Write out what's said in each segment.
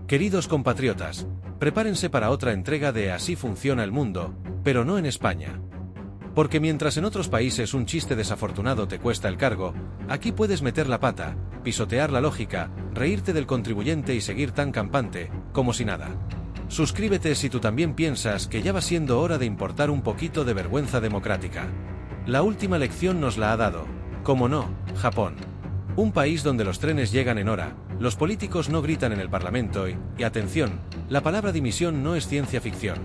Queridos compatriotas, prepárense para otra entrega de Así funciona el mundo, pero no en España. Porque mientras en otros países un chiste desafortunado te cuesta el cargo, aquí puedes meter la pata, pisotear la lógica, reírte del contribuyente y seguir tan campante, como si nada. Suscríbete si tú también piensas que ya va siendo hora de importar un poquito de vergüenza democrática. La última lección nos la ha dado, como no, Japón. Un país donde los trenes llegan en hora, los políticos no gritan en el parlamento y atención, la palabra dimisión no es ciencia ficción.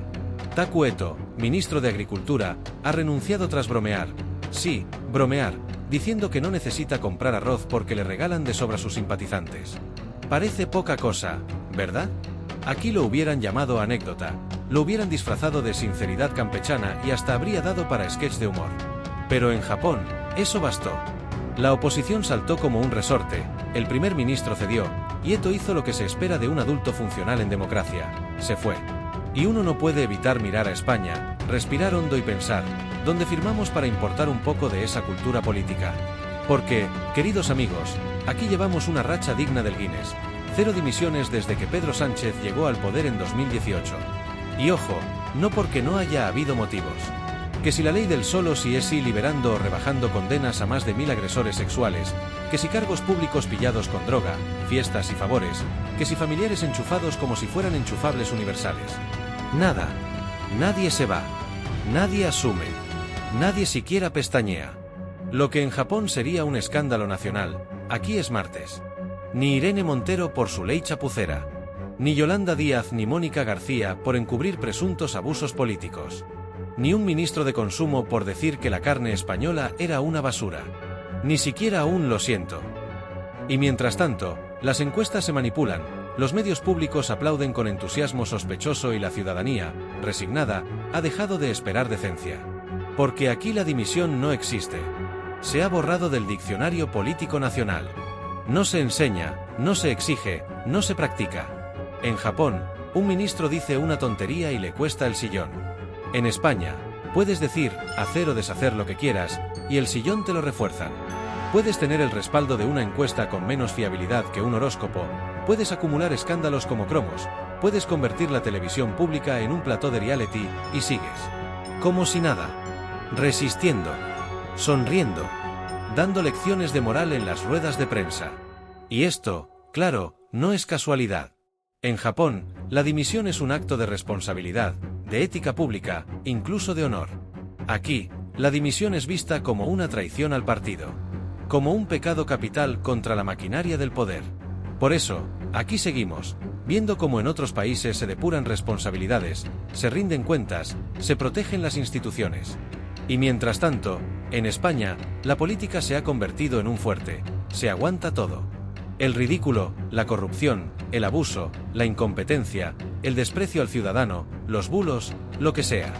Taku Eto, ministro de Agricultura, ha renunciado tras bromear, sí, bromear, diciendo que no necesita comprar arroz porque le regalan de sobra sus simpatizantes. Parece poca cosa, ¿verdad? Aquí lo hubieran llamado anécdota, lo hubieran disfrazado de sinceridad campechana y hasta habría dado para sketch de humor. Pero en Japón, eso bastó. La oposición saltó como un resorte, el primer ministro cedió, y Eto hizo lo que se espera de un adulto funcional en democracia, se fue. Y uno no puede evitar mirar a España, respirar hondo y pensar, ¿dónde firmamos para importar un poco de esa cultura política? Porque, queridos amigos, aquí llevamos una racha digna del Guinness, 0 dimisiones desde que Pedro Sánchez llegó al poder en 2018. Y ojo, no porque no haya habido motivos. Que si la ley del solo sí es sí liberando o rebajando condenas a más de 1000 agresores sexuales, que si cargos públicos pillados con droga, fiestas y favores, que si familiares enchufados como si fueran enchufables universales. Nada. Nadie se va. Nadie asume. Nadie siquiera pestañea. Lo que en Japón sería un escándalo nacional, aquí es martes. Ni Irene Montero por su ley chapucera. Ni Yolanda Díaz ni Mónica García por encubrir presuntos abusos políticos. Ni un ministro de Consumo por decir que la carne española era una basura. Ni siquiera aún lo siento. Y mientras tanto, las encuestas se manipulan, los medios públicos aplauden con entusiasmo sospechoso y la ciudadanía, resignada, ha dejado de esperar decencia. Porque aquí la dimisión no existe. Se ha borrado del diccionario político nacional. No se enseña, no se exige, no se practica. En Japón, un ministro dice una tontería y le cuesta el sillón. En España, puedes decir, hacer o deshacer lo que quieras, y el sillón te lo refuerzan. Puedes tener el respaldo de una encuesta con menos fiabilidad que un horóscopo, puedes acumular escándalos como cromos, puedes convertir la televisión pública en un plató de reality, y sigues. Como si nada. Resistiendo. Sonriendo. Dando lecciones de moral en las ruedas de prensa. Y esto, claro, no es casualidad. En Japón, la dimisión es un acto de responsabilidad, de ética pública, incluso de honor. Aquí, la dimisión es vista como una traición al partido. Como un pecado capital contra la maquinaria del poder. Por eso, aquí seguimos, viendo cómo en otros países se depuran responsabilidades, se rinden cuentas, se protegen las instituciones. Y mientras tanto, en España, la política se ha convertido en un fuerte, se aguanta todo. El ridículo, la corrupción, el abuso, la incompetencia, el desprecio al ciudadano, los bulos, lo que sea.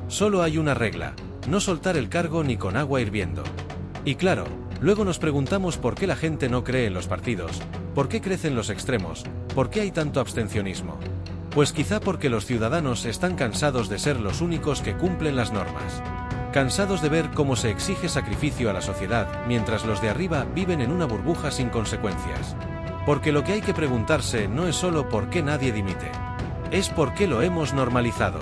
Solo hay una regla, no soltar el cargo ni con agua hirviendo. Y claro, luego nos preguntamos por qué la gente no cree en los partidos, por qué crecen los extremos, por qué hay tanto abstencionismo. Pues quizá porque los ciudadanos están cansados de ser los únicos que cumplen las normas. Cansados de ver cómo se exige sacrificio a la sociedad, mientras los de arriba viven en una burbuja sin consecuencias. Porque lo que hay que preguntarse no es solo por qué nadie dimite. Es por qué lo hemos normalizado.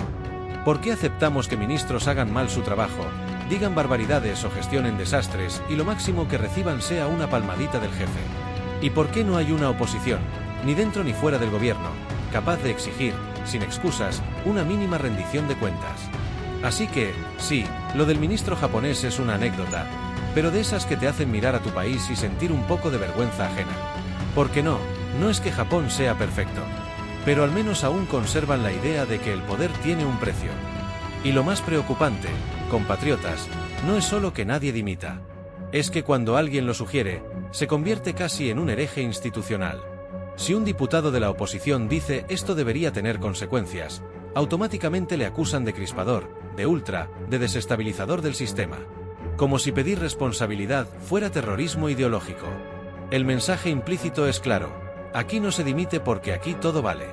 ¿Por qué aceptamos que ministros hagan mal su trabajo, digan barbaridades o gestionen desastres, y lo máximo que reciban sea una palmadita del jefe? ¿Y por qué no hay una oposición, ni dentro ni fuera del gobierno, capaz de exigir, sin excusas, una mínima rendición de cuentas? Así que, sí, lo del ministro japonés es una anécdota, pero de esas que te hacen mirar a tu país y sentir un poco de vergüenza ajena. Porque no es que Japón sea perfecto, pero al menos aún conservan la idea de que el poder tiene un precio. Y lo más preocupante, compatriotas, no es solo que nadie dimita. Es que cuando alguien lo sugiere, se convierte casi en un hereje institucional. Si un diputado de la oposición dice esto debería tener consecuencias, automáticamente le acusan de crispador, de ultra, de desestabilizador del sistema. Como si pedir responsabilidad fuera terrorismo ideológico. El mensaje implícito es claro, aquí no se dimite porque aquí todo vale.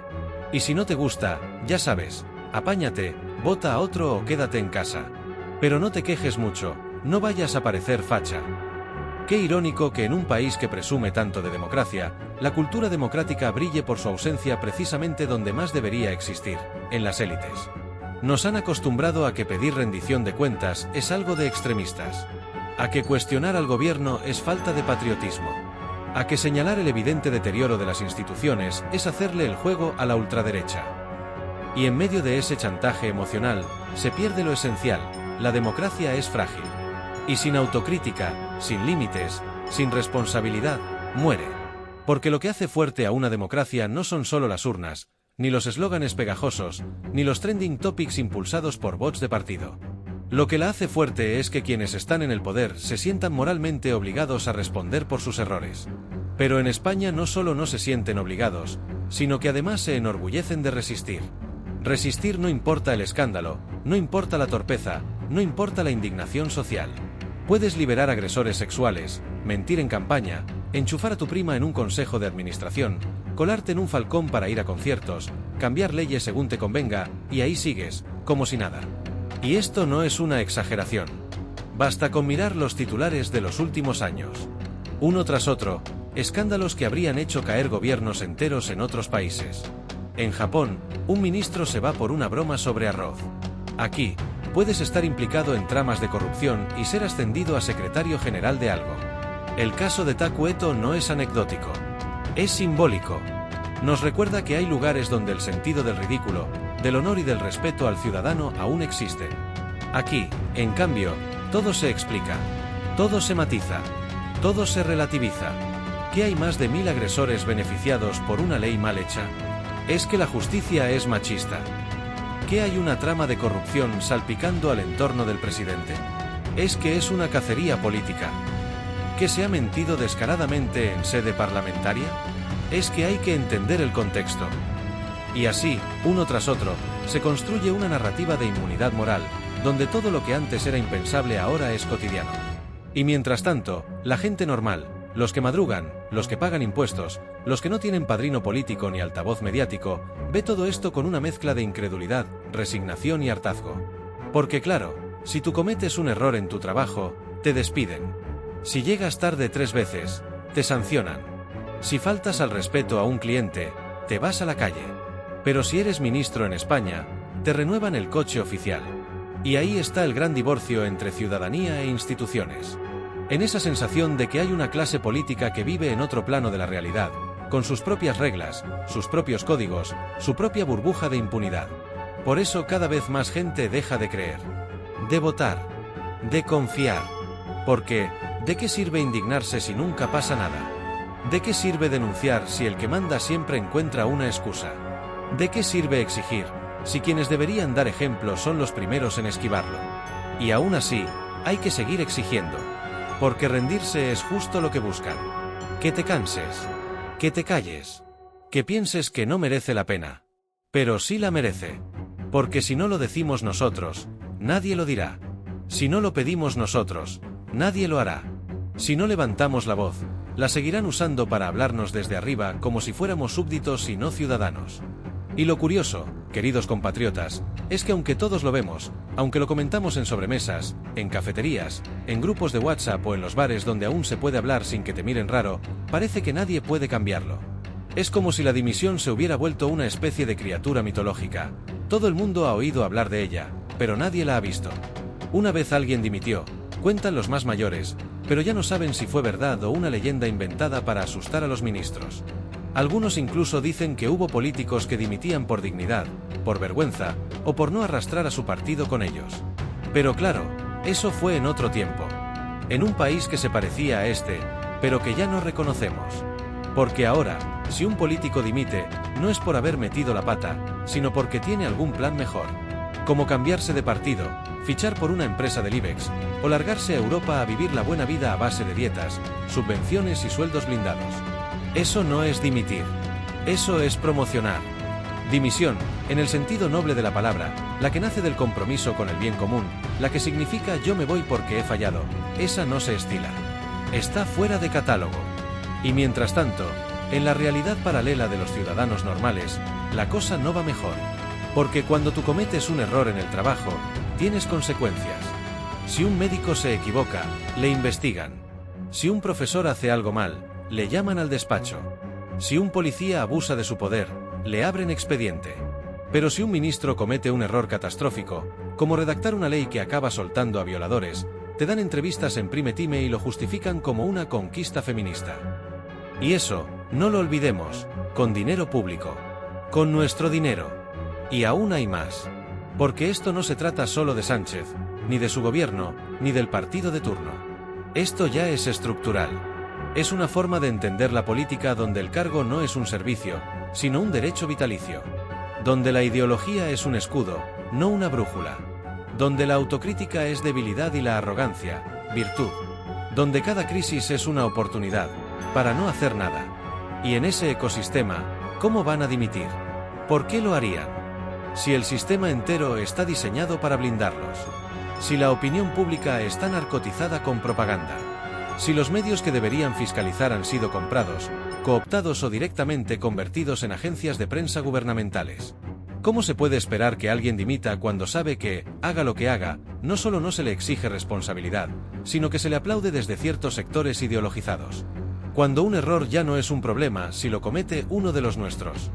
Y si no te gusta, ya sabes, apáñate, vota a otro o quédate en casa. Pero no te quejes mucho, no vayas a parecer facha. Qué irónico que en un país que presume tanto de democracia, la cultura democrática brille por su ausencia precisamente donde más debería existir, en las élites. Nos han acostumbrado a que pedir rendición de cuentas es algo de extremistas, a que cuestionar al gobierno es falta de patriotismo, a que señalar el evidente deterioro de las instituciones es hacerle el juego a la ultraderecha. Y en medio de ese chantaje emocional, se pierde lo esencial: la democracia es frágil. Y sin autocrítica, sin límites, sin responsabilidad, muere. Porque lo que hace fuerte a una democracia no son solo las urnas, ni los eslóganes pegajosos, ni los trending topics impulsados por bots de partido. Lo que la hace fuerte es que quienes están en el poder se sientan moralmente obligados a responder por sus errores. Pero en España no solo no se sienten obligados, sino que además se enorgullecen de resistir. Resistir no importa el escándalo, no importa la torpeza, no importa la indignación social. Puedes liberar agresores sexuales, mentir en campaña, enchufar a tu prima en un consejo de administración, colarte en un falcón para ir a conciertos, cambiar leyes según te convenga, y ahí sigues, como si nada. Y esto no es una exageración. Basta con mirar los titulares de los últimos años. Uno tras otro, escándalos que habrían hecho caer gobiernos enteros en otros países. En Japón, un ministro se va por una broma sobre arroz. Aquí, puedes estar implicado en tramas de corrupción y ser ascendido a secretario general de algo. El caso de Taku Eto no es anecdótico. Es simbólico. Nos recuerda que hay lugares donde el sentido del ridículo, del honor y del respeto al ciudadano aún existen. Aquí, en cambio, todo se explica. Todo se matiza. Todo se relativiza. ¿Qué hay más de 1000 agresores beneficiados por una ley mal hecha? ¿Es que la justicia es machista? ¿Que hay una trama de corrupción salpicando al entorno del presidente? ¿Es que es una cacería política? ¿Que se ha mentido descaradamente en sede parlamentaria? Es que hay que entender el contexto. Y así, uno tras otro, se construye una narrativa de inmunidad moral, donde todo lo que antes era impensable ahora es cotidiano. Y mientras tanto, la gente normal, los que madrugan, los que pagan impuestos, los que no tienen padrino político ni altavoz mediático, ve todo esto con una mezcla de incredulidad, resignación y hartazgo. Porque claro, si tú cometes un error en tu trabajo, te despiden. Si llegas tarde 3 veces, te sancionan. Si faltas al respeto a un cliente, te vas a la calle. Pero si eres ministro en España, te renuevan el coche oficial. Y ahí está el gran divorcio entre ciudadanía e instituciones. En esa sensación de que hay una clase política que vive en otro plano de la realidad, con sus propias reglas, sus propios códigos, su propia burbuja de impunidad. Por eso cada vez más gente deja de creer, de votar, de confiar. Porque, ¿de qué sirve indignarse si nunca pasa nada? ¿De qué sirve denunciar si el que manda siempre encuentra una excusa? ¿De qué sirve exigir, si quienes deberían dar ejemplo son los primeros en esquivarlo? Y aún así, hay que seguir exigiendo. Porque rendirse es justo lo que buscan. Que te canses. Que te calles. Que pienses que no merece la pena. Pero sí la merece. Porque si no lo decimos nosotros, nadie lo dirá. Si no lo pedimos nosotros, nadie lo hará. Si no levantamos la voz, la seguirán usando para hablarnos desde arriba como si fuéramos súbditos y no ciudadanos. Y lo curioso, queridos compatriotas, es que aunque todos lo vemos, aunque lo comentamos en sobremesas, en cafeterías, en grupos de WhatsApp o en los bares donde aún se puede hablar sin que te miren raro, parece que nadie puede cambiarlo. Es como si la dimisión se hubiera vuelto una especie de criatura mitológica. Todo el mundo ha oído hablar de ella, pero nadie la ha visto. Una vez alguien dimitió, cuentan los más mayores, pero ya no saben si fue verdad o una leyenda inventada para asustar a los ministros. Algunos incluso dicen que hubo políticos que dimitían por dignidad, por vergüenza, o por no arrastrar a su partido con ellos. Pero claro, eso fue en otro tiempo. En un país que se parecía a este, pero que ya no reconocemos. Porque ahora, si un político dimite, no es por haber metido la pata, sino porque tiene algún plan mejor. Como cambiarse de partido, fichar por una empresa del IBEX, o largarse a Europa a vivir la buena vida a base de dietas, subvenciones y sueldos blindados. Eso no es dimitir. Eso es promocionar. Dimisión, en el sentido noble de la palabra, la que nace del compromiso con el bien común, la que significa yo me voy porque he fallado, esa no se estila. Está fuera de catálogo. Y mientras tanto, en la realidad paralela de los ciudadanos normales, la cosa no va mejor. Porque cuando tú cometes un error en el trabajo, tienes consecuencias. Si un médico se equivoca, le investigan. Si un profesor hace algo mal, le llaman al despacho. Si un policía abusa de su poder, le abren expediente. Pero si un ministro comete un error catastrófico, como redactar una ley que acaba soltando a violadores, te dan entrevistas en Prime Time y lo justifican como una conquista feminista. Y eso, no lo olvidemos, con dinero público. Con nuestro dinero. Y aún hay más. Porque esto no se trata solo de Sánchez, ni de su gobierno, ni del partido de turno. Esto ya es estructural. Es una forma de entender la política donde el cargo no es un servicio, sino un derecho vitalicio. Donde la ideología es un escudo, no una brújula. Donde la autocrítica es debilidad y la arrogancia, virtud. Donde cada crisis es una oportunidad, para no hacer nada. Y en ese ecosistema, ¿cómo van a dimitir? ¿Por qué lo harían? Si el sistema entero está diseñado para blindarlos. Si la opinión pública está narcotizada con propaganda. Si los medios que deberían fiscalizar han sido comprados, cooptados o directamente convertidos en agencias de prensa gubernamentales. ¿Cómo se puede esperar que alguien dimita cuando sabe que, haga lo que haga, no solo no se le exige responsabilidad, sino que se le aplaude desde ciertos sectores ideologizados? Cuando un error ya no es un problema si lo comete uno de los nuestros.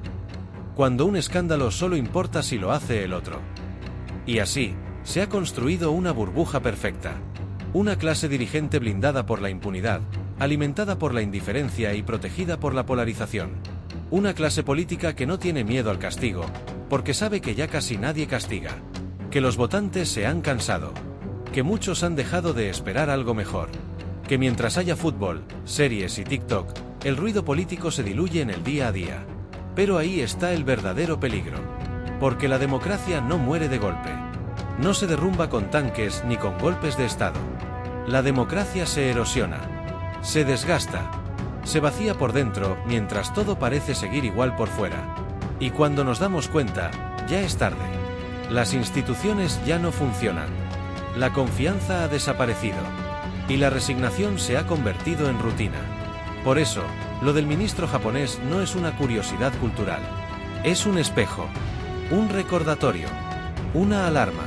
Cuando un escándalo solo importa si lo hace el otro. Y así, se ha construido una burbuja perfecta. Una clase dirigente blindada por la impunidad, alimentada por la indiferencia y protegida por la polarización. Una clase política que no tiene miedo al castigo, porque sabe que ya casi nadie castiga. Que los votantes se han cansado. Que muchos han dejado de esperar algo mejor. Que mientras haya fútbol, series y TikTok, el ruido político se diluye en el día a día. Pero ahí está el verdadero peligro. Porque la democracia no muere de golpe. No se derrumba con tanques ni con golpes de Estado. La democracia se erosiona. Se desgasta. Se vacía por dentro mientras todo parece seguir igual por fuera. Y cuando nos damos cuenta, ya es tarde. Las instituciones ya no funcionan. La confianza ha desaparecido. Y la resignación se ha convertido en rutina. Por eso, lo del ministro japonés no es una curiosidad cultural. Es un espejo. Un recordatorio. Una alarma.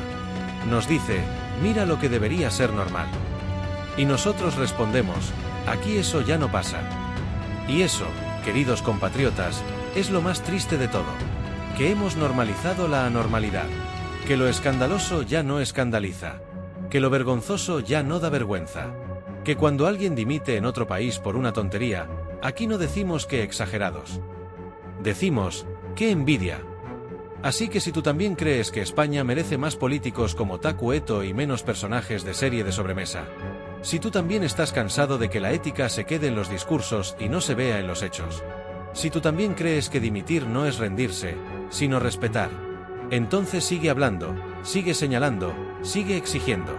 Nos dice, mira lo que debería ser normal. Y nosotros respondemos, aquí eso ya no pasa. Y eso, queridos compatriotas, es lo más triste de todo. Que hemos normalizado la anormalidad. Que lo escandaloso ya no escandaliza. Que lo vergonzoso ya no da vergüenza. Que cuando alguien dimite en otro país por una tontería, aquí no decimos que exagerados. Decimos, ¡qué envidia! Así que si tú también crees que España merece más políticos como Taku Eto y menos personajes de serie de sobremesa, si tú también estás cansado de que la ética se quede en los discursos y no se vea en los hechos, si tú también crees que dimitir no es rendirse, sino respetar, entonces sigue hablando, sigue señalando, sigue exigiendo.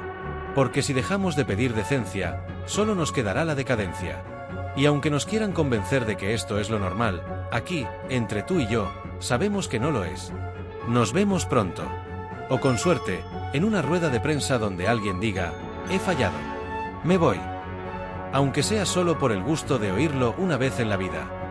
Porque si dejamos de pedir decencia, solo nos quedará la decadencia. Y aunque nos quieran convencer de que esto es lo normal, aquí, entre tú y yo, sabemos que no lo es. Nos vemos pronto. O con suerte, en una rueda de prensa donde alguien diga, he fallado. Me voy. Aunque sea solo por el gusto de oírlo una vez en la vida.